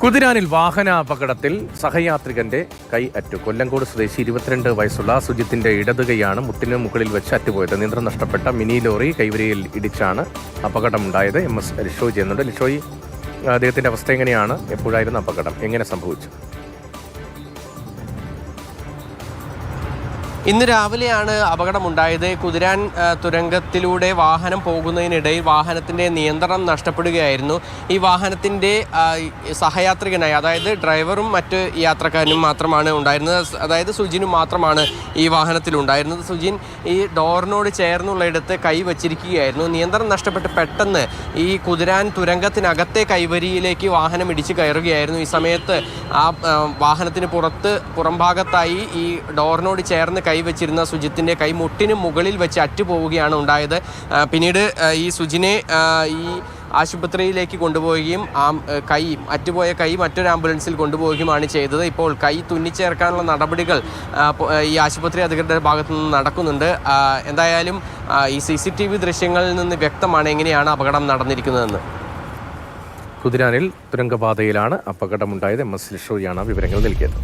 കുതിരാനിൽ വാഹനാപകടത്തിൽ സഹയാത്രികന്റെ കൈ അറ്റു. കൊല്ലങ്കോട് സ്വദേശി 22 വയസ്സുള്ള സുജിത്തിന്റെ ഇടതുകൈയാണ് മുട്ടിന് മുകളിൽ വെച്ച് അറ്റുപോയത്. നിയന്ത്രണം നഷ്ടപ്പെട്ട മിനി ലോറി കൈവരിയിൽ ഇടിച്ചാണ് അപകടമുണ്ടായത്. MS ലിഷോയ് ചെയ്യുന്നുണ്ട്. ലിഷോയ്, അദ്ദേഹത്തിന്റെ അവസ്ഥ എങ്ങനെയാണ്? എപ്പോഴായിരുന്നു അപകടം? എങ്ങനെ സംഭവിച്ചു? ഇന്ന് രാവിലെയാണ് അപകടമുണ്ടായത്. കുതിരാൻ തുരങ്കത്തിലൂടെ വാഹനം പോകുന്നതിനിടയിൽ വാഹനത്തിൻ്റെ നിയന്ത്രണം നഷ്ടപ്പെടുകയായിരുന്നു. ഈ വാഹനത്തിൻ്റെ സഹയാത്രികനായി, അതായത് ഡ്രൈവറും മറ്റ് യാത്രക്കാരനും മാത്രമാണ് ഉണ്ടായിരുന്നത്. അതായത് സുജിനും മാത്രമാണ് ഈ വാഹനത്തിലുണ്ടായിരുന്നത്. സുജിൻ ഈ ഡോറിനോട് ചേർന്നുള്ളയിടത്ത് കൈ വച്ചിരിക്കുകയായിരുന്നു. നിയന്ത്രണം നഷ്ടപ്പെട്ട് പെട്ടെന്ന് ഈ കുതിരാൻ തുരങ്കത്തിനകത്തെ കൈവരിയിലേക്ക് വാഹനം ഇടിച്ച് കയറുകയായിരുന്നു. ഈ സമയത്ത് ആ വാഹനത്തിന് പുറംഭാഗത്തായി ഈ ഡോറിനോട് ചേർന്ന് കൈവച്ചിരുന്ന സുജിത്തിൻ്റെ കൈ മുട്ടിന് മുകളിൽ വെച്ച് അറ്റുപോവുകയാണ് ഉണ്ടായത്. പിന്നീട് ഈ സുജിനെ ഈ ആശുപത്രിയിലേക്ക് കൊണ്ടുപോവുകയും അറ്റുപോയ കൈ മറ്റൊരു ആംബുലൻസിൽ കൊണ്ടുപോവുകയുമാണ് ചെയ്തത്. ഇപ്പോൾ കൈ തുന്നിച്ചേർക്കാനുള്ള നടപടികൾ ഈ ആശുപത്രി അധികൃതരുടെ ഭാഗത്തു നിന്ന് നടക്കുന്നുണ്ട്. എന്തായാലും ഈ CCTV ദൃശ്യങ്ങളിൽ നിന്ന് വ്യക്തമാണ് എങ്ങനെയാണ് അപകടം നടന്നിരിക്കുന്നതെന്ന്. കുതിരാനിൽ തുരങ്കപാതയിലാണ് അപകടമുണ്ടായത്. MS ലിഷോയാണ് വിവരങ്ങൾ നൽകിയത്.